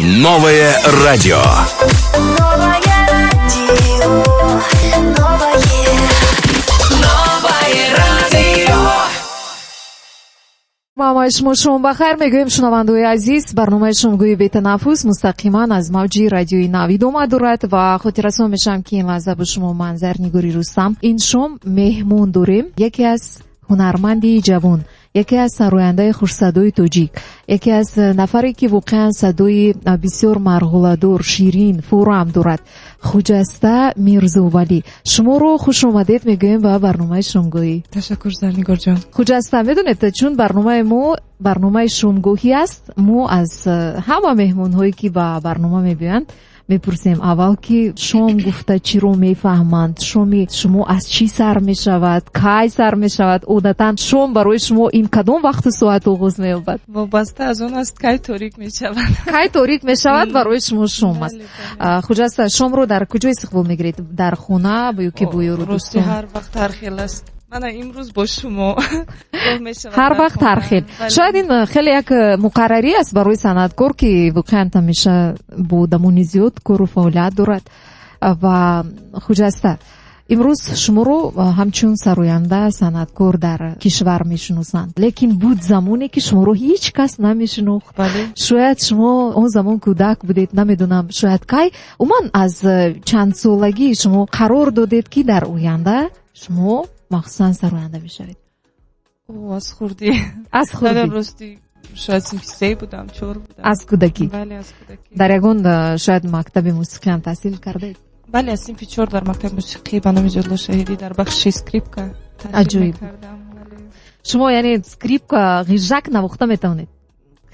Новое радио. برنامه شما بخیر میگویم شنوندگان عزیز. برنامه شمگوی بی‌تنفس مستقیما از موج رادیوی نوید اومد دارد و خاطر رسون میشم که این لحظه به شما منظر نیگوری رستم. این شم مهمون داریم، یکی از هنرمندی جوان، یکی از سراینده خوش‌صدای تاجیک، یکی از نفری که واقعا صدای بسیار مرغوله‌دار، شیرین، فورم دارد، خجسته میرزاولی. شما رو خوش اومدید میگویم به برنامه شمگویی. تشکر زرنگار جان. خجسته میدونید چون برنامه ما برنامه شمگویی است، ما از همه مهمون هایی که به برنامه میبینند میپرسیم اول که شام گفته چی رو میفهمند، شما از چی سر میشود، کی سر میشود، عادتا شام برای شما این کدام وقت ساعت آغاز مییابد؟ وابسته از اون است کی تاریک میشود. کی تاریک میشود برای شما شام است. خجسته شام رو در کجا استقبال میگیرید؟ در خونه یا که بوی رو دوستان؟ هر وقت هر خیل است. من امروز با شما هر وقت ترخیل. شاید این خیلی یک مقرری است برای صنعتکار که واقعا همیشه با دمون زیاد کار و فعالیت دارد. و خجسته امروز شما رو همچون سراینده صنعتکار در کشور میشناسند، لیکن بود زمانی که شما رو هیچ کس نمیشناخت. شاید شما اون زمان کودک بودید، نمیدونم شاید کی عموما از چند سالگی شما قرار دادید که در آینده شما مخصوصا سراینده بشوید؟ از خوردی راستی شاید سنف 3 بودم 4 بودم. از کودکی؟ بله از کودکی. در یگان شاید مکتب موسیقی هم تحصیل کردید؟ بله از سنف 4 در مکتب موسیقی به نام جلال شهیدی در بخش اسکریپکا تحصیل کردم. شما یعنی اسکریپکا غیژک نواخته میتونید؟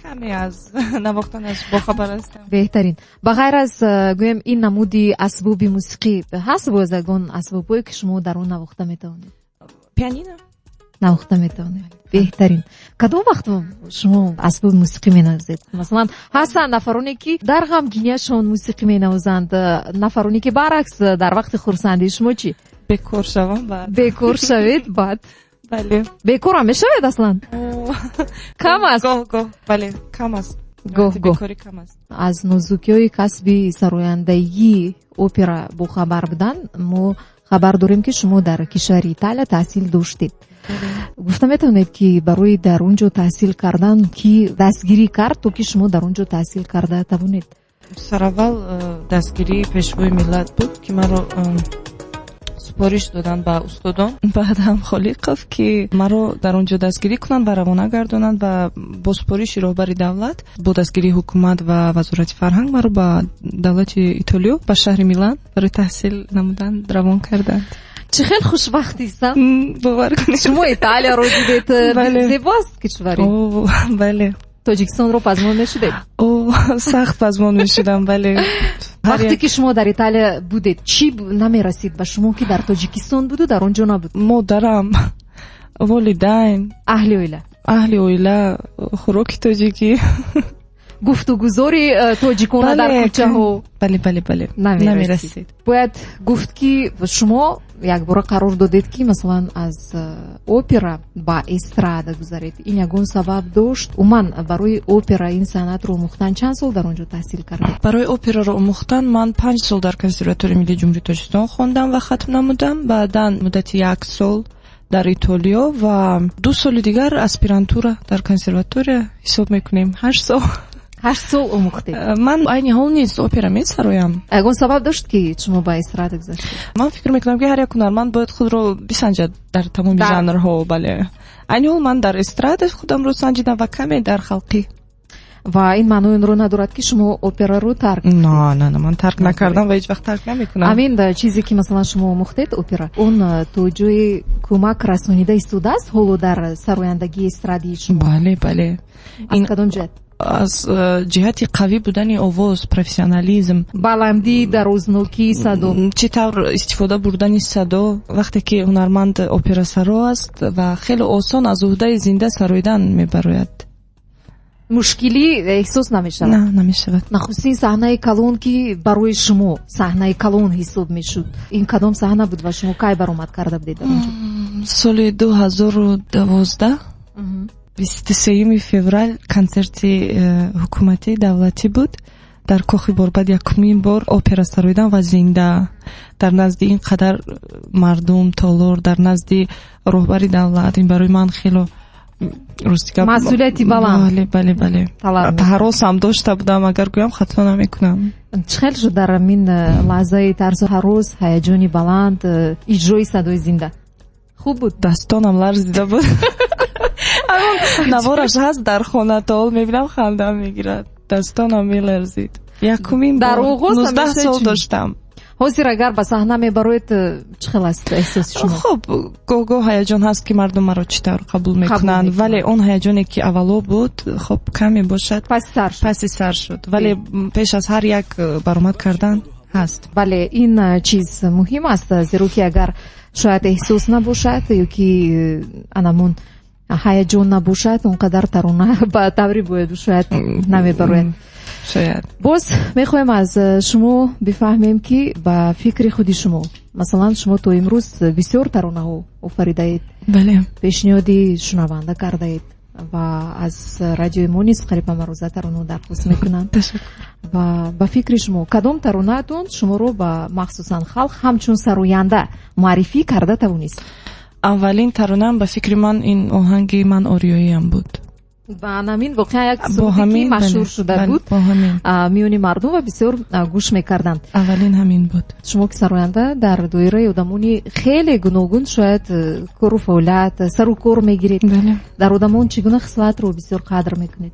کمی از نواختن از با خبر هستم. بهترین. بغیر از گویم این نمودی اسباب موسیقی هست بازگان اسبابی که شما در اون نواخته میتونید؟ پیانینو نواخته میتونید. بهترین. کدام وقت شما اسباب موسیقی مینوازید؟ مثلا هستن نفرانی که در غمگینیشون موسیقی مینوازند، نفرانی که برعکس در وقت خرسندی. شما چی؟ بیکار شوم بعد. بیکار شوید بعد؟ بله. بیکار هم میشوید اصلا؟ کم است. گاه بله کم است. گاه بیکاری کم است. از نزدیکی کسب سرایندگی اپرا با خبر بودن ما خبر داریم که شما در کشور ایتالیا تحصیل داشتید. گفتم میتونید که برای در اونجا تحصیل کردن کی دستگیری کرد تو که شما در اونجا تحصیل کرده توانید؟ سراول دستگیری پیشوای ملت بود که مرا سپارش دادن به استادان. بعد هم خالی گفت که مرا در اونجا دستگیری کنند و روانه گردانند و با سپارش راهبر دولت با دستگیری حکومت و وزارت فرهنگ مرا به دولت ایتالیا به شهر میلان برای تحصیل نمودن روان کردند. چه خیلی خوشبختی است. باور کنید شما ایتالیا رو دیدید؟ زیباست کشوری. بله. تاجیکستان رو پزمان میشدید؟ سخت پزمان میشدم. بله. وقتی که شما در ایتالیا بودید چی نمیرسید به شما که در تاجیکستان بود و در اونجا نبود؟ مادرم، والدین، اهل اویله، خوراک تاجیکی، گفتگوزاری تاجیکانه در کوچه ها. بله نمیرسید. باید گفت که شما یک بار قرار دادید که مثلا از اپرا با استرادا گذارید. این یگون سبب داشت؟ من برای اپرا این صنعت رو آموختن چند سال در اونجا تحصیل کردید؟ برای اپرا رو آموختن من 5 سال در کنسرواتوار ملی جمهوری تاجیکستان خواندم و ختم نمودم. بعداً مدت 1 سال در ایتالیا و 2 سال دیگر اسپیرانتورا در کنسرواتوار حساب میکنیم. 8 سال آموختید. من این حال نیست اپرا میسرایم. اگه سبب داشت که شما با استرادا گذاشتید؟ من فکر میکنم که هر یک هنرمند باید خود رو بسنجد در تمام ژانرها. بله. این حال من در استرادا خودم رو سنجیدم و کمی در خلقی. و این معنی این رو ندارد که شما اپرا رو ترک؟ نه من ترک نکردم و هیچ وقت ترک نمیکنم. همین چیزی که مثلا شما آموختید اپرا اون توجه کمک رسانیده ایستاده است حالا در سرایندگی استرادی شما؟ بله. این کدام جهت؟ از جهت قوی بودن آواز، پروفسیونالیسم، بلندی، درازناکی صدا، چطور استفاده بردن صدا وقتی که هنرمند اپرا سرا است و خیلی آسان از عهده زنده سراییدن میبراید. مشکلی احساس نمیشود؟ نه نمیشود. نخستین صحنه کلون که برای شما صحنه کلون حساب میشد این کدام صحنه بود و شما کی برآمد کرده بودید اونجا؟ سال 2012 23 فевраль کنسرت حکومتی دولتی بود дар кохи борбад якумин бор опера сароидан ва зинда дар назди ин қадар мардум толор, дар назди роҳбари давлат, ин барои ман хело рустика масъулияти баланд. бале ҳаросам дошта будам, агар гӯям хато намекунам. чӣ хел шуд дар амин лаҳзаи тарзу ҳарос, ҳаяҷони баланд, иҷрои садои зинда? хуб буд? дастонам ларзида буд. ҳамон навораш ҳаст дар хона, то ҳол мебинам хандам мегирад, дастонам меларзид. Якумин дар оғоз 19 сол доштам. ҳозир агар ба саҳна мебароед чӣ хел аст эҳсоси шумо? хуб, гоҳ-гоҳ ҳаяҷон ҳаст ки мардум маро чӣ тавр қабул мекунанд, вале он ҳаяҷоне ки аввало буд, хуб каме бошад паси сар шуд, вале пеш аз ҳар як баромад кардан ҳаст. бале, ин чиз муҳим аст, зеро ки агар шояд эҳсос набошад ёки анамун ҳаяҷон набошад, он қадар тарона ба таври бояду шояд намебарояд. шояд боз мехоҳем аз шумо бифаҳмем ки ба фикри худи шумо, масалан шумо то имрӯз бисёр таронаҳо офаридаед, бале пешниҳоди шунаванда кардаед ва аз радиои мо низ қариб ҳама рӯза таронаҳо дархост мекунанд. ва ба фикри шумо кадом таронаатон шуморо ба махсусан халқ ҳамчун сароянда муаррифӣ карда тавонист? аввалин таронаам ба фикри ман ин оҳанги ман ориёиам буд. ба намин воқеан як суруди ки машҳур шуда буд, миёни мардум ва бисёр гӯш мекарданд. аввалин ҳамин буд. шумо ки сароянда дар доираи одамони хеле гуногун шояд кору фаъолият сару кор мегиред, дар одамон чӣ гуна хислатро бисёр қадр мекунед?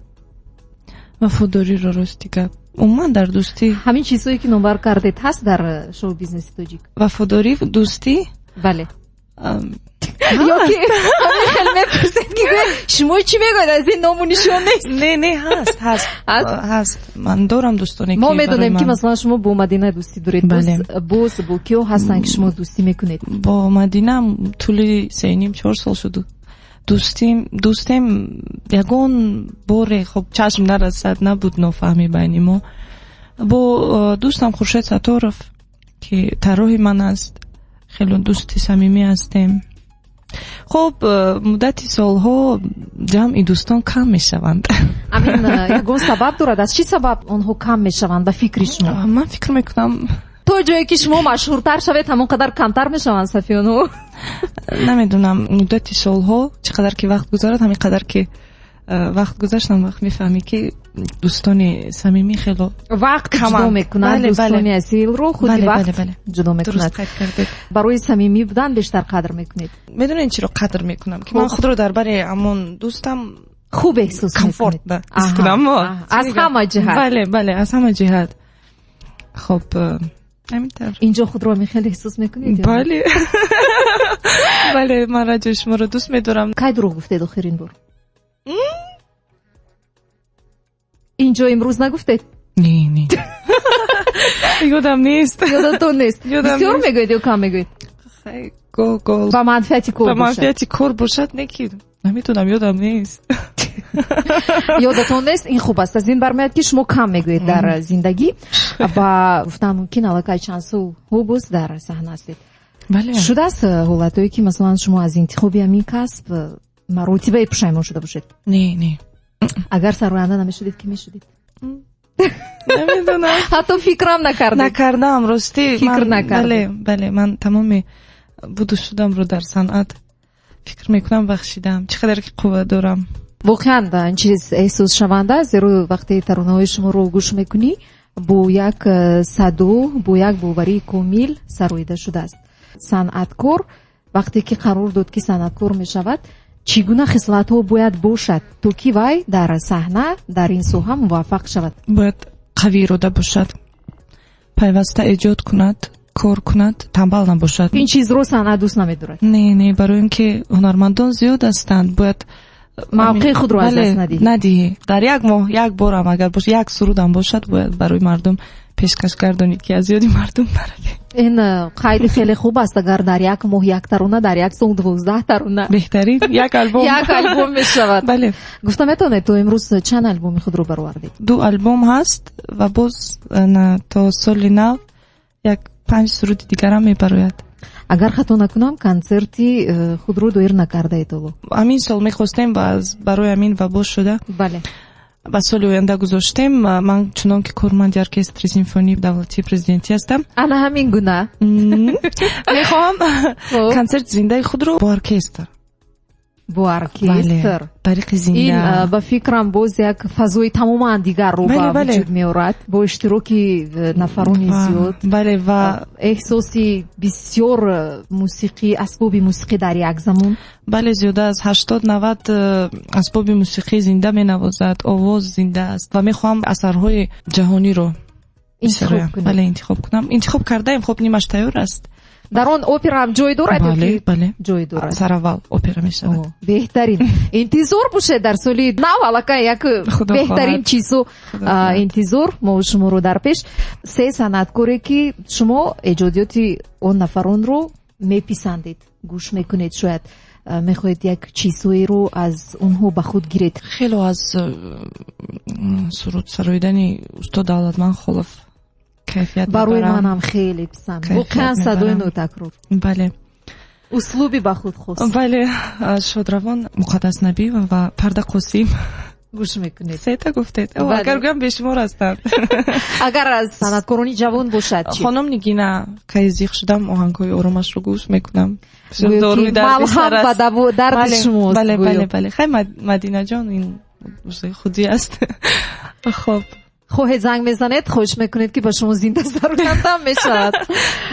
вафодориро рости гап умуман дар дӯстӣ ҳамин чизҳое ки номбар кардед ҳаст дар шоу бизнеси тоҷик? вафодорӣ, дӯстӣ, бале. ёки хел мепурсед ки шумо чӣ мегӯед, аз ин ному нишон нест? не ҳаст. ман дорам дӯстоне ки мо медонем ки масалан шумо бо Мадина дӯстӣ доред. боз бо киё ҳастанд ки шумо дӯстӣ мекунед? бо Мадина тӯли 3.5-4 сол шуд. дӯстем ягон боре хуб чашм нарасад, набуд нофаҳмӣ байни мо. бо дӯстам Хуршед Сатторов ки тарроҳи ман аст, хело дӯсти самимӣ ҳастем. хуб, муддати солҳо ҷамъи дӯстон кам мешаванд. амин ягон сабаб дорад? аз чӣ сабаб онҳо кам мешаванд ба фикри шумо? ман фикр мекунам то ҷое ки шумо машҳуртар шавед ҳамон қадар камтар мешаванд сафиёнҳо. намедонам, муддати солҳо чӣ қадар ки вақт гузарад, ҳамин қадар ки вақт гузаштам вақт мефаҳмӣ ки дӯстони самимӣ хело вақт ҷудо мекунад, дӯстони асилро худи вақт ҷудо мекунад. барои самимӣ будан бештар қадр мекунед? медонед чиро қадр мекунам ки ман худро дар бари ҳамон дӯстам хуб эҳсос комфорт ҳис кунам. аз ҳама ҷиҳат? бале, аз ҳама ҷиҳат. хуб, инҷо худро хеле эҳсос мекунед? бале, ман раҷои шуморо дӯст медорам. кай дурӯғ гуфтед охирин бор? инҷо имрӯз нагуфтед? не ёдам нест. ёдатон нест? бисёр мегӯед ё кам мегӯед? ба манфиати кор бошад? не ки наметонам, ёдам нест. ёдатон нест? ин хуб аст. аз ин бармеояд ки шумо кам мегӯед дар зиндагӣ ва гуфтам мумкин аллакай чанд солҳо боз дар саҳна ҳастед. шудааст ҳолатое ки масалан шумо аз интихоби ҳамин касб маротибаи пушаймон шуда бошед? не. агар сароянда намешудед, ки мешудед? намедонам. ҳатто фикрам накардам. ростӣ фикр накардам. бале, ман тамоми буду шудамро дар санъат фикр мекунам, бахшидам. чӣ қадар ки қувват дорам. воқеан ин чиз эҳсос шаванда, зеро вақте таронаҳои шуморо гӯш мекунӣ, бо як садо, бо як боварии комил сароида шудааст. санъаткор вақте ки қарор дод ки санъаткор мешавад, чӣ гуна хислатҳо бояд бошад то ки вай дар саҳна дар ин соҳа муваффақ шавад? бояд қавӣ ирода бошад, пайваста эҷод кунад, кор кунад, тамбал набошад. ин чизро санъат дӯст намедорад? не, барои ин ки ҳунармандон зиёд ҳастанд, бояд мавқеи худро аз даст надиҳӣ. дар як моҳ як борам агар бошад, як сурудам бошад, бояд барои мардум пешкаш гардонӣ ки аз ёди мардум нараве. ин қайди хеле хуб аст. агар дар як моҳ як тарона, дар як сол 12 тарона, беҳтарин як албом мешавад. бале, гуфта метавонед то имрӯз чанд албоми худро баровардед? 2 албом ҳаст ва боз то соли нав як 5 суруди дигарам мебарояд. агар хато накунам, концерти худро доир накардаед? ҳоло ҳамин сол мехостем ва барои ҳамин ва боз шуда. бале, ба соли оянда гузоштем. Ман чунон ки корманди оркестри симфонии давлатии президентӣ ҳастам. ана ҳамин гуна мехоҳам концерт зиндаи худро бо оркестр тариқи зинда. ин ба фикрам боз як фазои тамоман дигарро ба вуҷуд меорад бо иштироки нафарони зиёд ва эҳсоси бисёр мусиқӣ, асбоби мусиқӣ дар як замон. бале зиёда аз 80-90 асбоби мусиқӣ зинда менавозад, овоз зинда аст ва мехоҳам асарҳои ҷаҳониро интихоб кунам. Интихоб кардаем, хоб нимаш тайёр аст. дар он опера ҳам ҷой дорад? бале ҷой дорад. сараввал опера мешавад. беҳтарин. интизор бошед дар соли нав аллакай як беҳтарин чизо интизор мо шуморо дар пеш. се санъаткоре ки шумо эҷодиёти он нафаронро меписандед, гӯш мекунед, шояд мехоҳед як чизҳоеро аз онҳо ба худ гиред. хело аз суруд сароидани устод давлатманд холов кайфият барои манам хеле писанд. воқеан садои нотакрор. бале. услуби ба худ хос. бале. аз шодравон муқаддас набиева ва парда қосим гӯш мекунед. сета гуфтед. агар гӯям бешумор ҳастанд. агар аз санъаткорони ҷавон бошад чӣ? хонум нигина кайзиқ шудам оҳангҳои оромашро гӯш мекунам. малҳам ба дарди шумост. бале. хай мадинаҷон ин худӣ аст. хоб хоҳед занг мезанед, хоҳиш мекунед ки ба шумо зинда заруратам мешавад.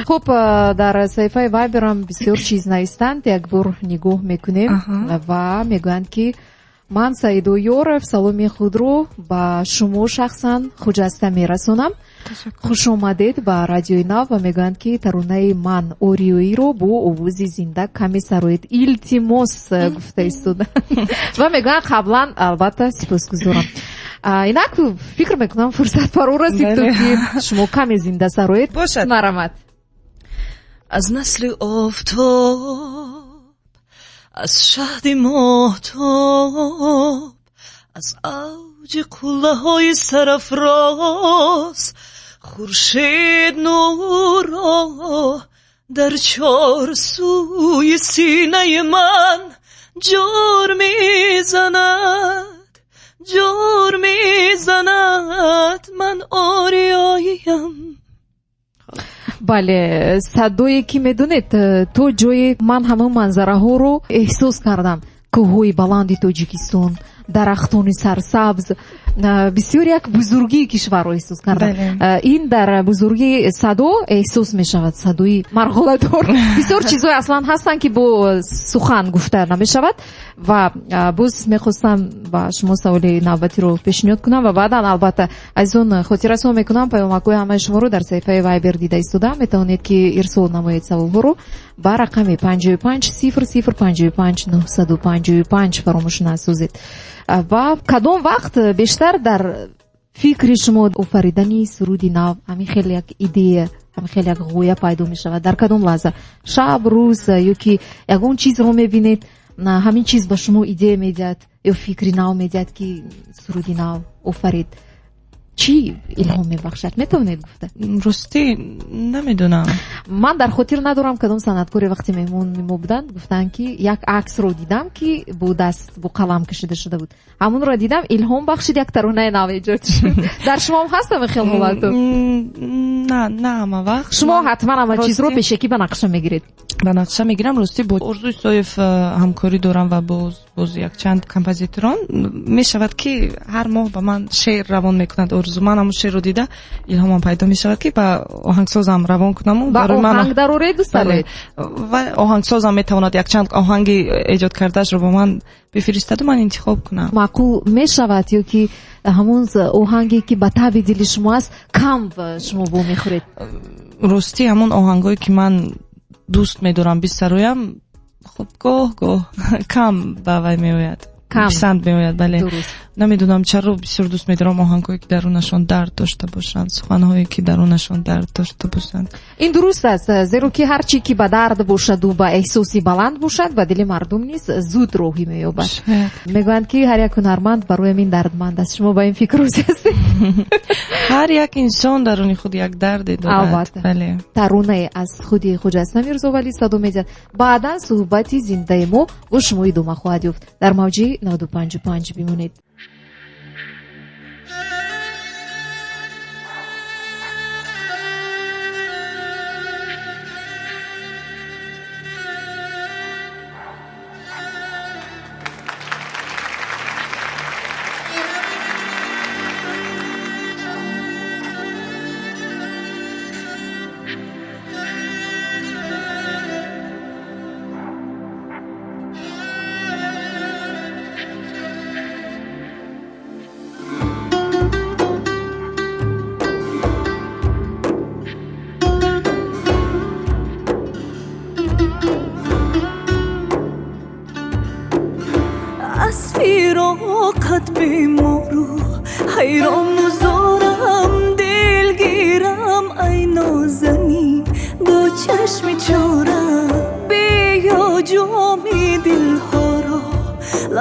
хуб, дар саҳифаи вайберам бисёр чиз навистанд. як бор нигоҳ мекунем ва мегӯянд ки ман Саидо Ёров саломи худро ба шумо шахсан хуҷаста мерасонам. хушомадед ба радиои Нав ва мегӯянд ки таронаи ман ориёиро бо овози зинда каме сароед. илтимос гуфта истода. ва мегӯянд қаблан албатта сипосгузорам. инак фикр мекунам фурсат фаро расид ки шумо каме зинда сароед. бошад. марамат. аз насли офтоб, аз шаҳди моҳтоб, аз авҷи қуллаҳои сарафроз хуршед нуро дар чорсуи синаи ман ҷор мезанад. ман ориёиям. бале, садое ки медонед, то ҷои ман ҳамон манзараҳоро эҳсос кардам. кӯҳҳои баланди тоҷикистон, дарахтони сарсабз, бисёр як бузургии кишварро эҳсос кардам. ин дар бузургии садо эҳсос мешавад, садои марғоладор. бисёр чизҳое аслан ҳастанд ки бо сухан гуфта намешавад. ва боз мехостам ба шумо саволи навбатиро пешниҳод кунам ва баъдан албатта азизон хотиррасо мекунам паёмакҳои ҳамаи шуморо дар саҳифаи вайбер дида истодам. метавонед ки ирсол намоед саволҳоро ба рақами 55 0055 955 фаромӯш насозед. ва кадом вақт бештар дар фикри шумо офаридани суруди нав ҳамин хеле як идея, ҳамин хеле як ғоя пайдо мешавад? дар кадом лаҳза? шаб, рӯз, ё ки ягон чизро мебинед, ҳамин чиз ба шумо идея медиҳад ё фикри нав медиҳад ки суруди нав офаред? чӣ илҳом мебахшад? метавонед гуфта? ростӣ намедонам. ман дар хотир надорам кадом санъаткоре вақте меҳмони мо буданд гуфтанд ки як аксро дидам ки бо даст бо қалам кашида шуда буд. ҳамонро дидам, илҳом бахшид, як таронаи нав эҷод шуд. дар шумоам ҳаст ҳамин хел ҳолату? на ҳама вақт. шумо ҳатман ҳама чизро пешакӣ ба нақша мегиред? ба нақша мегирам. ростӣ бо Орзуи Соев ҳамкорӣ дорам ва боз якчанд композиторон. мешавад ки ҳар моҳ ба ман шеър равон мекунад. орзу ман ҳамон шеърро дида илҳомам пайдо мешавад ки ба оҳангсозам равон кунам. ба оҳанг дароред дӯсталед? ва оҳангсозам метавонад якчанд оҳанги эҷод кардаашро ба ман бифиристаду ман интихоб кунам. маъқул мешавад ё ки ҳамон оҳанге ки ба таби дили шумо аст кам шумо бо мехӯред? ростӣ ҳамон оҳангое ки ман дӯст медорам бисароям, хуб гоҳ кам ба вай меояд, писанд меояд. бале, намедонам чаро бисёр дӯст медорам оҳангҳое ки дарунашон дард дошта бошанд, суханҳое ки дарунашон дард дошта бошанд. ин дуруст аст, зеро ки ҳар чӣ ки ба дард бошаду ба эҳсоси баланд бошад ба дили мардум низ зуд роҳӣ меёбад. мегӯянд ки ҳар як ҳунарманд барои ин дардманд аст. шумо ба ин фикр ҳастед? ҳар як инсон даруни худ як дарде дорад. бале, таронае аз худи Хуҷаста Мирзовалӣ садо медиҳад. баъдан суҳбати зиндаи мо бо шумо идома хоҳад ёфт. дар мавҷи 95 бимонед.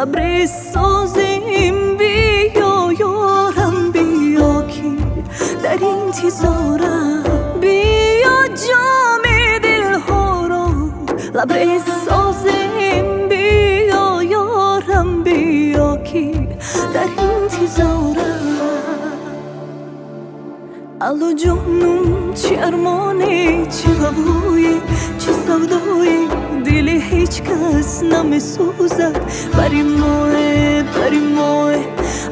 لبریز سازیم بیا یارم بیا کی در انتظارم بیا جام دل ها را لبریز سازیم بیا یارم بیا کی در انتظارم الو جانم چه ارمانی چه غوایی چه سودایی دل هیچ کس نمیسوزد بری ماه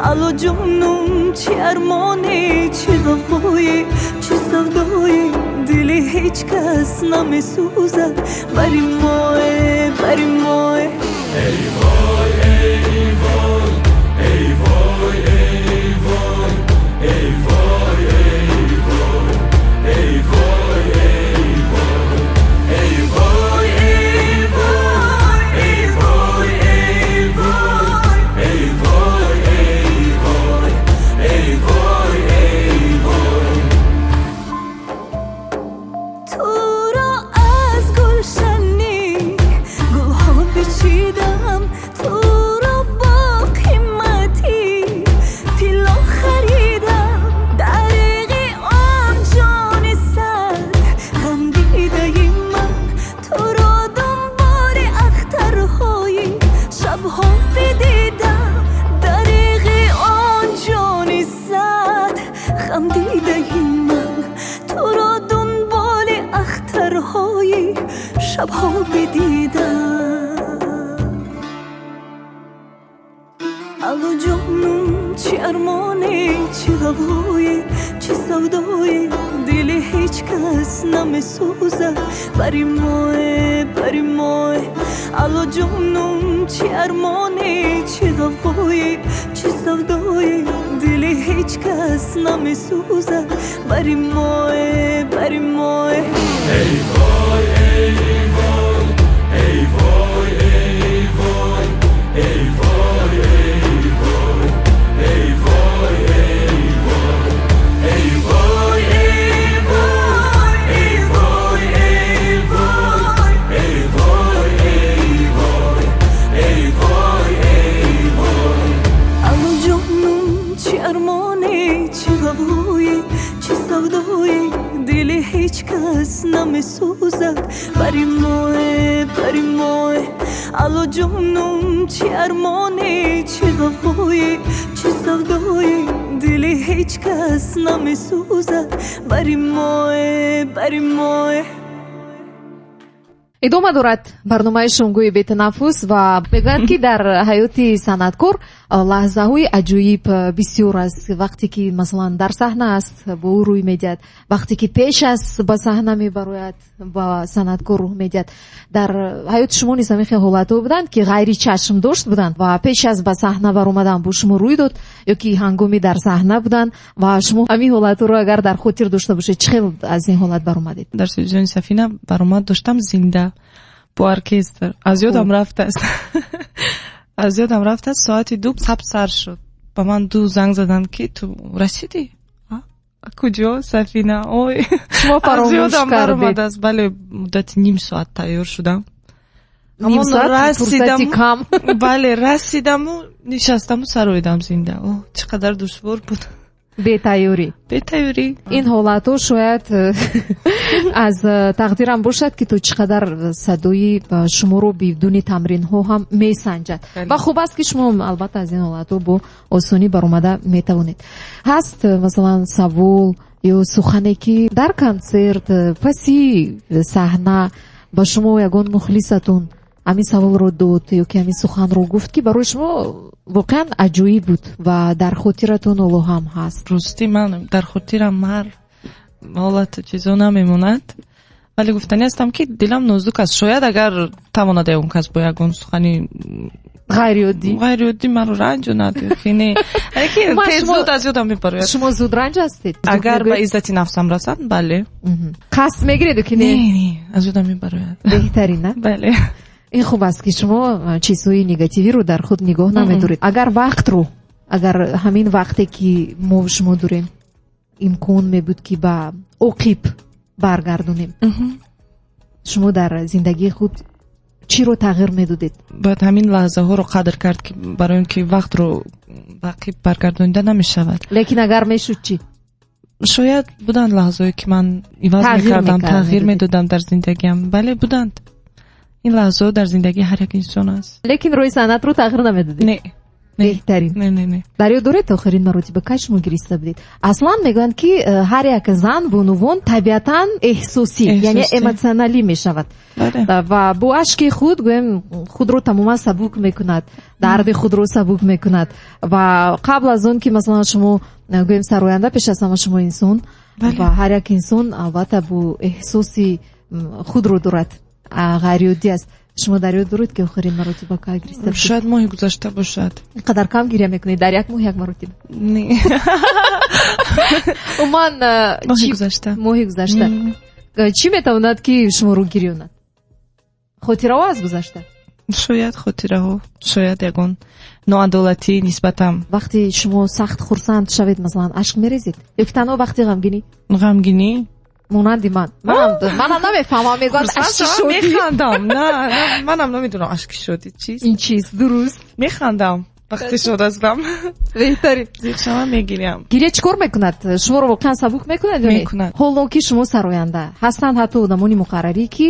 الو جانم چه ارمانی چه غوایی چه سودایی دل هیچ کس نمیسوزد بری ماه ای وای ای وای ای وای ای وای ای وای ای وای ای وای ای وای ای وای ای وای ای وای ای وای ای وای ای وای تو را از گلشنی گلها بچیدم تو را با قیمتی طلا خریدم دریغی آن جان سرد غم دیده من تو را دنبال اخترهای شبها بدیدم دریغی آن جان سرد غم دیده من تو را دنبال اخترهای شبها بدیدم الو جانم چه ارمانی چه غوایی چه سودایی دل هیچ کس نمیسوزد بری ماه الو جانم چه ارمانی چه غوایی چه سودایی دل هیچ کس نمیسوزد بری ماه ای وای ای وای ای وای ای وای ای وای ای وای ای وای ای وای ای وای ای وای ای وای ای وای ای وای الو جانم چه ارمانی چه غوایی چه سودایی دل هیچ کس نمیسوزد بری ماه الو جانم چه ارمانی چه غوایی چه سودایی دل هیچ کس نمیسوزد بری ماه идома дорад барномаи шумгӯи бетанаффус ва мегӯянд ки дар ҳаёти санъаткор лаҳзаҳои аҷоиб бисёр аст вақте ки масалан дар саҳна аст ба ӯ рӯй медиҳад вақте ки пеш аст ба саҳна мебарояд ба санъаткор рӯҳ медиҳад дар ҳаёти шумо низ ҳамин ҳолатҳо буданд ки ғайри чашм дошт буданд ва пеш аз ба саҳна баромадан бо шумо рӯй дод ё ки ҳангоми дар саҳна буданд ва шумо ҳамин ҳолатҳоро агар дар хотир дошта бошед чӣ хел аз ин ҳолат баромадед дар телевизиони Сафина баромад доштам зинда бо оркестр аз ёдам рафтааст аз ёдам рафтааст соати 2 саб сар шуд ба ман 2 занг заданд ки ту расидӣ куҷо Сафина ой шумо фаромӯш кардед бале муддати ним соат тайёр шудам ним соат фурсати кам бале расидаму нишастаму сароидам зинда о чӣ қадар душвор буд бетайёрӣ ин ҳолатҳо шояд аз тақдирам бошад ки то чӣ қадар садои шуморо бидуни тамринҳо ҳам месанҷад ва хуб аст ки шумо албатта аз ин ҳолатҳо бо осонӣ баромада метавонед ҳаст масалан савол ё сухане ки дар консерт паси саҳна ба шумо ягон мухлисатон ҳамин саволро дод ё ки ҳамин суханро гуфт ки барои шумо воқеан аҷоиб буд ва дар хотиратон ҳоло ҳам ҳаст ростӣ ман дар хотирам ҳар ҳолату чизо намемонад вале гуфтанӣ ҳастам ки дилам нозук аст шояд агар тавонад ягон кас бо ягон сухани ғайриоддӣ маро ранҷонад хине тез зуд аз ёдам мепарояд шумо зуд ранҷ ҳастед агар ба иззати нафсам расад бале қасд мегиреду ки не аз ёдам мепарояд беҳтарин на бале ин хуб аст ки шумо чизҳои негативиро дар худ нигоҳ намедоред агар вақтро агар ҳамин вақте ки мо шумо дорем имкон мебуд ки ба оқиб баргардонем шумо дар зиндагии худ чиро тағйир медодед? باید همین لحظه ها رو قدر کرد که برای اینکه وقت رو باقی برگردونده نمیشود. лекин агар мешуд чӣ? شاید بودند لحظه‌ای که من عوض میکردم، تغییر میدادم در زندگیم. بله بودند. این لحظه در زندگی هر یک انسان است. лекин рӯи санъатро тағйир намедодед? نه беҳтарин. نه дар ёд доред охирин маротиба кай шумо гириста будед? аслан мегӯянд ки ҳар як зан бунувон табиатан эҳсосӣ, яъне эмотсионалӣ мешавад ва бо ашки худ гӯем худро тамоман сабук мекунад, дарди худро сабук мекунад ва қабл аз он ки масалан шумо гӯем сароянда, пеш аз ҳама шумо инсон ва ҳар як инсон албатта бо эҳсоси худро дорад, ғайриёдӣ аст. шумо дар ёд доред ки охирин маротиба кай гириста будед? شاید ماهی گذشته باشد. инқадар кам гиря мекунед дар як моҳ як маротиба? نه умуман ماهی گذشته. моҳи гузашта чӣ метавонад ки шуморо гирёнад? хотираҳо аз гузашта? شاید خاطره ها، شاید یگان ناعدالتی نسبتم. вақте шумо сахт хурсанд шавед масалан ашк мерезед ё ки танҳо вақти ғамгинӣ? غمگینی монанди манам намефаҳмам мегӯянд ашки шодӣ. میخندم. نه منم نمیدونم اشک شدی چیست. ин чист дуруст میخندم وقتی شاد هستم. беҳтарин. زیر شما میگیرم. гиря чӣ кор мекунад? шуморо воқеан сабук мекунад ё не? мекунад. ҳоло ки шумо сароянда ҳастанд ҳатто одамони муқаррарӣ ки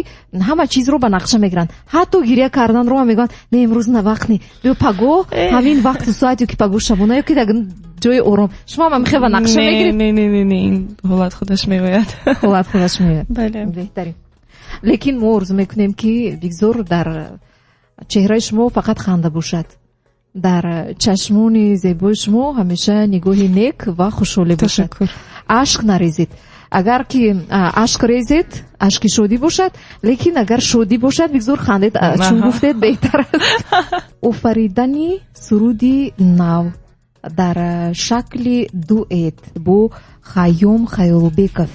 ҳама чизро ба нақша мегиранд, ҳатто гиря карданро ҳам мегӯянд не имрӯз на вақт не, бё пагоҳ ҳамин вақту соат ё ки пагоҳ шабона ё ки дар ҷои ором. шумо ҳама мехоҳед ба нақша мегиред? не این حالت خودش میگوید. ҳолат худаш меояд. بله. беҳтарин. лекин мо орзу мекунем ки бигзор дар чеҳраи шумо фақат ханда бошад, дар чашмони зебои шумо ҳамеша нигоҳи нек ва хушҳолӣ бошад. ашк нарезед. агар ки ашк резед, ашки шодӣ бошад, лекин агар шодӣ бошад бигзор хандед, чун гуфтед беҳтар аст. офаридани суруди нав дар шакли дуэт бо Хайём Хаёлбеков.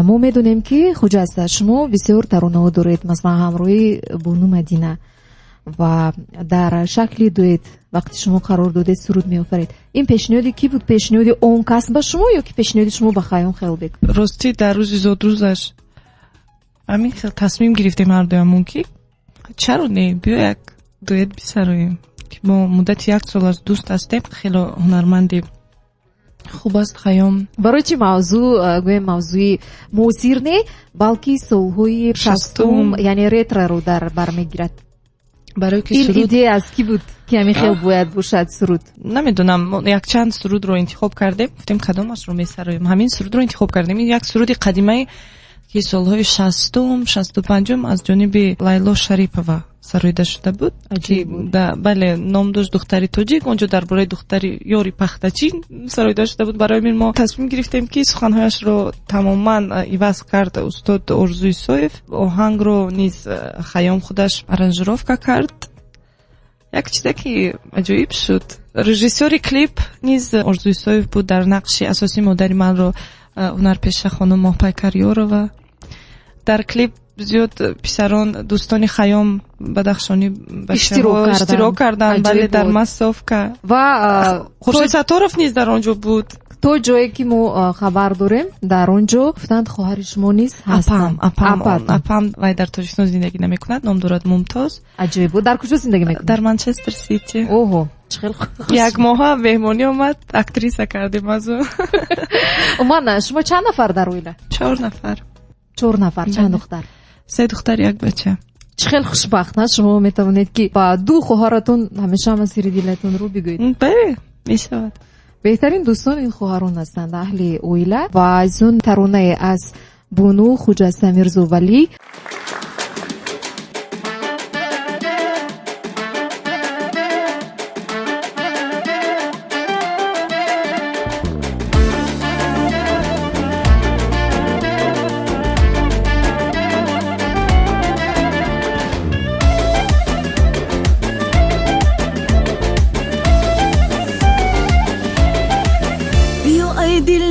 мо медонем ки хуҷаста шумо бисёр таронаҳо доред, масалан ҳамроҳи Бону Мадина ва дар шакли дуэт вақти шумо қарор додед суруд меофаред. ин пешниҳоди ки буд? пешниҳоди он кас ба шумо ё ки пешниҳоди шумо ба Хайём Хаёлбеков? рости дар рӯзи зодрӯзаш ҳамин хел тасмим гирифтем ҳардуямон ки чаро не биё як дуэт бисароем. мо муддати 1 сол аз дӯст ҳастем. хело ҳунарманди хуб аст Хайём. барои чӣ мавзӯъ гӯем мавзӯи муосир не, балки солҳои 60-ум, яъне ретроро дар бар мегирад? барое ки ин суруд идея аз ки буд ки ҳамин хел бояд бошад суруд? намедонам. якчанд сурудро интихоб кардем, гуфтем кадомашро месароем. ҳамин сурудро интихоб кардем. ин як суруди қадимаи ки солҳои 60-ум 65-ум аз ҷониби Лайло Шарипова сароида шуда буд. бале ном дошт духтари тоҷик. онҷо дар бораи духтари ёри пахтачин сароида шуда буд. барои ин мо тасмим гирифтем ки суханҳояшро тамоман иваз кард устод Орзу Исоев. оҳангро низ Хайём худаш аранжировка кард. як чизе ки аҷоиб шуд, режиссёри клип низ Орзу Исоев буд. дар нақши асосӣ модари манро ҳунарпеша хонум Моҳпайкар Ёрова. дар клип зиёд писарон дӯстони Хайём Бадахшонӣ иштирок карданд. бале дар массовка ва Хуршед Сатторов низ дар он ҷо буд. то ҷое ки мо хабар дорем дар он ҷо гуфтанд хоҳари шумо низ ҳастанд. апам вай дар Тоҷикистон зиндагӣ намекунад. ном дорад Мумтоз. аҷоиб. дар куҷо зиндагӣ мекунад? дар Манчестер Сити. оҳо як моҳа меҳмонӣ омад, актриса кардем аз ӯ. умуман шумо чанд нафар дар оила? 4 нафар. 4 нафар. чанд духтар? 3 духтар, 1 бача. чӣ хел хушбахт шумо метавонед ки ба ду хоҳаратон ҳамеша ҳама сири дилатонро бигӯед. бале мешавад. беҳтарин дӯстон ин хоҳарон ҳастанд, аҳли оила. ва аз он таронае аз Бону Хуҷаста Мирзовалӣ.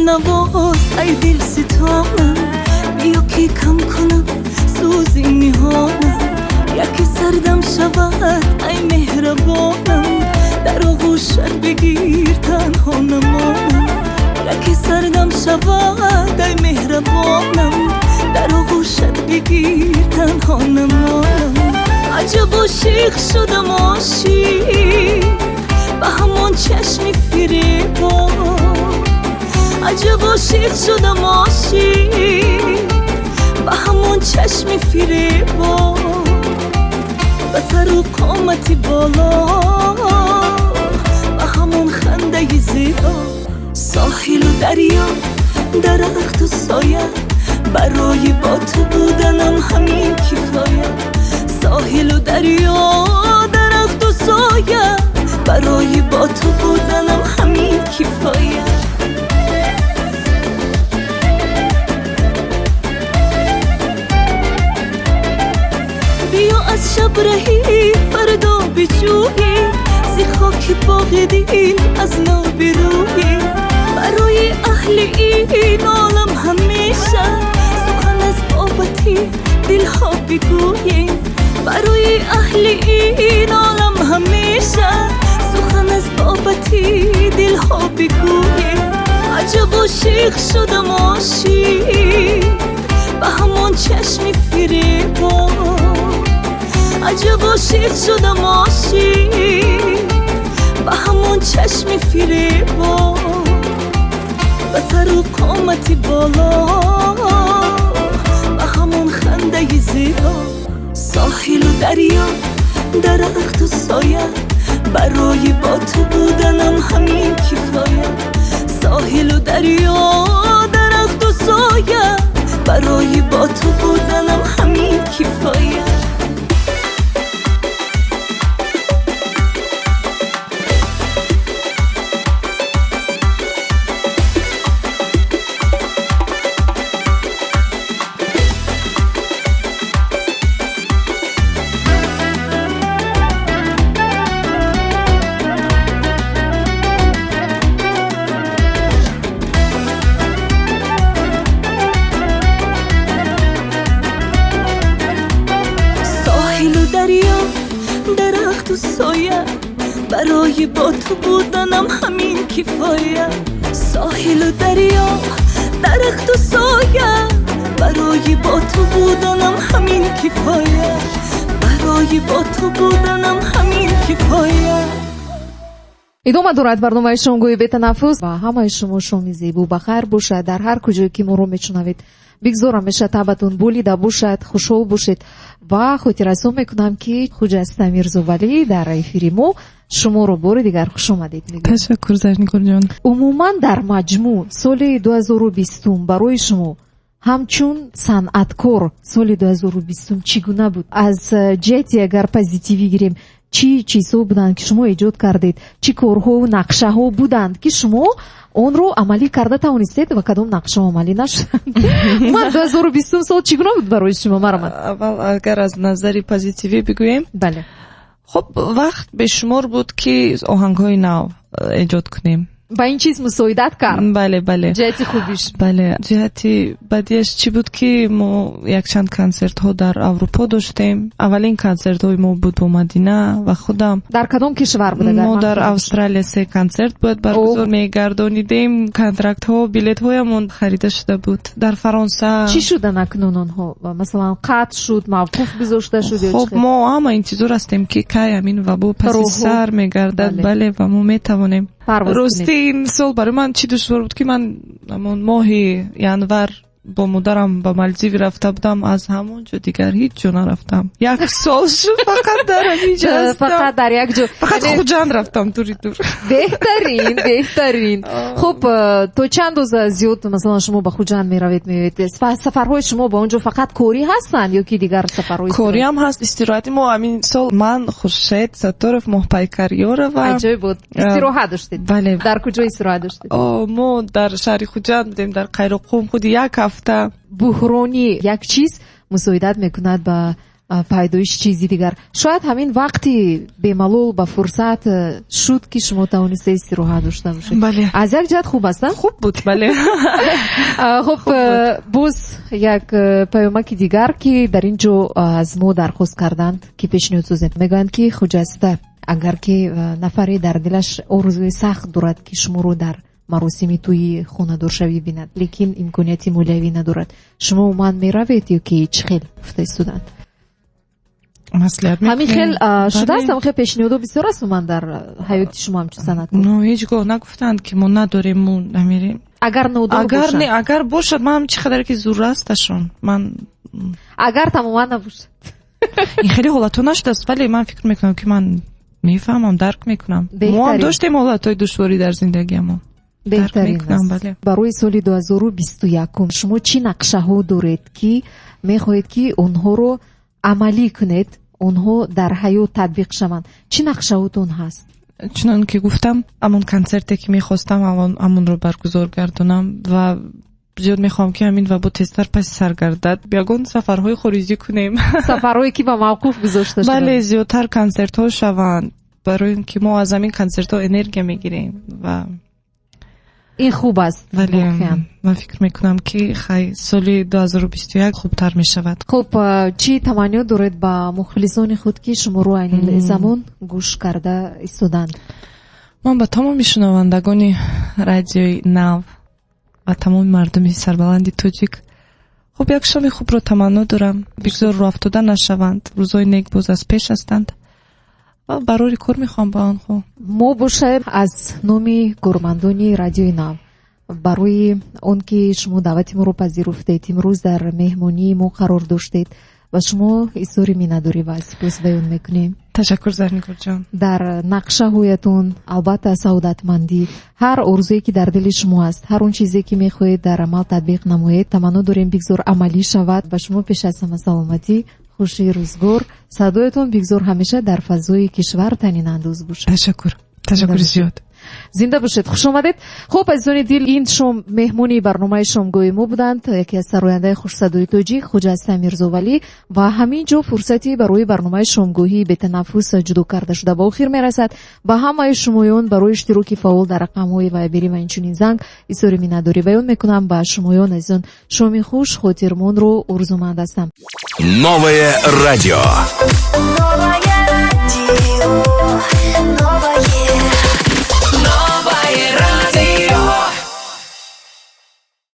نواز ای دل ستانم بیا که کم کنم سوز این میهانم یکی سردم شود ای مهربانم در آغوشت بگیر تنها نمانم یکی سردم شود ای مهربانم در آغوشت بگیر تنها نمانم ای عجب عاشق شدم عاشق به همون چشمی فریبا عجب عاشق شدم عاشق به همون چشمی فریبا به سر و قامتی بالا به همون خنده زیبا ساحل و دریا درخت و سایه برای با تو بودنم همین کفایه ساحل و دریا درخت و سایه برای با تو بودنم همین کفایه بیا از شب رهی فردا بجویی زی خاک باغ دل از نو برویی برای اهل این عالم همیشه سخن از بابتی دلها بگویی برای اهل این عالم همیشه سخن از بابتی دلها بگویی عجب عاشق شدم عاشق به همون چشمی فریبا عجب عاشق شدم عاشق به همون چشمی فریبا به سر و قامتی بالا به همون خنده زیبا ساحل و دریا درخت و سایه برای با تو بودنم همین کفایه ساحل و دریا درخت و سایه برای با تو بودنم همین کفایه درخت و سایه برای با تو بودنم همین کفایه ساحل و دریا درخت و سایه برای با تو بودنم همین کفایه برای با تو بودنم همین کفایه идома дорад барномаи шонгӯи бетанаффус ва ҳамаи шумо шоми зебу бахайр бошад дар ҳар куҷое ки моро мешунавед бигзорам мешад табатон болида бошад хушҳол бошед ва хотиррасон мекунам ки хуҷаста мирзовалӣ дар эфири мо шуморо бори дигар хушомадед мегӯям. ташаккур зашникорҷон. умуман дар маҷмӯъ соли 2020 барои шумо ҳамчун санъаткор соли 2020 чӣ гуна буд? аз ҷиҳати агар позитивӣ гирем чӣ чизҳо буданд ки шумо эҷод кардед, чӣ корҳо нақшаҳо буданд ки шумо онро амалӣ карда тавонистед ва кадом нақша амалӣ нашуданд? ман 2020 сол чӣ гуна буд барои шумо? Марамад, аввал агар аз назари позитивӣ бигӯем, бале, хуб вақт бешумор буд ки оҳангҳои нав эҷод кунем. ба ин чиз мусоидат кард. бале бале ҷиҳати хубиш, бале. ҷиҳати бадиаш чӣ буд ки мо якчанд консертҳо дар аврупо доштем. аввалин консертҳои мо буд бо Мадина ва худам. дар кадом кишвар буд? мо дар Австралия 3 консерт бояд баргузор мегардонидем. контрактҳо, билетҳоямон харида шуда буд. дар Фаронса чӣ шуда акнун онҳо? Масалан қатъ шуд, мавқуф гузошта шуд ё хуб мо ҳама интизор ҳастем ки кай ҳамин вабо паси сар мегардад. бале ва мо метавонем. рости ин сол барои ман чӣ душвор буд ки ман ҳамон моҳи январ бо модарам ба Малдивӣ рафта будам. аз ҳамон ҷо дигар ҳеҷ ҷо нарафтам. як сол шуд фақат дар ҳамин ҷо ҳастам. фақат дар як ҷо. фақат хуҷанд рафтам тури тур. беҳтарин беҳтарин. хуб, то чанд рӯза зиёд масалан шумо ба хуҷанд меравед меоед? сафарҳои шумо ба он ҷо фақат корӣ ҳастанд ё ки дигар сафарҳои кориам ҳаст? истироҳати мо ҳамин сол ман, Хуршед Сатторов, Моҳпайкарёрова аҷоиб буд. истироҳат доштед? бале. дар куҷо истироҳат доштед? мо дар шаҳри хуҷанд будем, дар Қайроқум худи як ҳафта. буҳрони як чиз мусоидат мекунад ба пайдоиши чизи дигар. шояд ҳамин вақти бемалол ба фурсат шуд ки шумо тавонистед истироҳат дошта бошед. бале. аз як ҷиҳат хуб аст. хуб буд. бале. хуб, боз як паёмаки дигар ки дар ин ҷо аз мо дархост карданд ки пешниҳод созем. мегӯянд ки хуҷаста агар ки нафаре дар дилаш орзуи сахт дорад ки шуморо дар маросими тӯи хонадоршавӣ бинад, лекин имконияти молиявӣ надорад, шумо умуман меравед ё ки чӣ хел гуфта истоданд? маслиҳат ҳамин хел шудааст. Бале. ҳамин хел пешниҳодо бисёр аст ман дар ҳаёти шумо ҳамчун санаткор. Ну ҳеҷ гоҳ нагуфтанд ки мо надориму намерем. агар нодор бошад, Агар бошад, ман чӣ қадар ки зур асташон, ман агар тамоман набошад, ин хеле ҳолатҳо нашудааст, вале ман фикр мекунам ки ман мефаҳмам, дарк мекунам. Мо ҳам доштем ҳолатҳои душворӣ дар зиндагиамон. беҳтарин мекунам, аст. бале. барои соли 2021 шумо чӣ нақшаҳо доред ки мехоҳед ки онҳоро амалӣ кунед, онҳо дар ҳаёт татбиқ шаванд? Чӣ нақшаҳотон ҳаст? чунон ки гуфтам, ҳамон концерте ки мехостам ҳамонро баргузор гардонам ва зиёд мехоҳам ки ҳамин вабо тезтар паси сар гардад. ягон сафарҳои хориҷӣ кунем. сафарҳое ки ба мавқуф гузошта шуданд. бале, зиёдтар концертҳо шаванд, барои ин ки мо аз ҳамин концертҳо энергия мегирем ва ин хуб аст. вале воқеан. ман фикр мекунам ки хай соли 2021 хубтар мешавад. хуб, чӣ таманниёт доред ба мухлисони худ ки шуморо айни замон гӯш карда истоданд? ман ба тамоми шунавандагони радиои Нав ва тамоми мардуми сарбаланди тоҷик хуб як шоми хубро таманно дорам. бигзор роҳафтода нашаванд, рӯзҳои нек боз аз пеш ҳастанд ва барори кор мехоҳам ба онҳо. мо бошем аз номи кормандони радиои Нав барои он ки шумо даъвати моро пазируфтед, имрӯз дар меҳмонии мо қарор доштед, ва шумо изҳори миннатдорӣ ва сипос баён мекунем. ташаккур Зарнигорҷон. дар нақшаҳоятон албатта саодатмандӣ, ҳар орзуе ки дар дили шумо аст, ҳар он чизе ки мехоҳед дар амал татбиқ намоед, таманно дорем бигзор амалӣ шавад. ба шумо пеш аз ҳама саломатӣ, хуши рӯзгор, садоятон бигзор ҳамеша дар фазои кишвар танинандоз бошад. ташаккур зиёд. зинда бошед, хуш омадед. хуб, азизони дил, ин шом меҳмони барномаи шомгоҳи мо буданд яке аз сарояндаи хушсадои тоҷик Хуҷаста Мирзовалӣ, ва ҳамин ҷо фурсати барои барномаи шомгоҳии бетанаффус ҷудо карда шуда ба охир мерасад. ба ҳамаи шумоён барои иштироки фаъол дар рақамҳои вайберӣ ва инчунин занг изҳори миннатдорӣ баён мекунам. ба шумоён азизон шоми хуш, хотирмонро орзуманд ҳастам. Новое радио.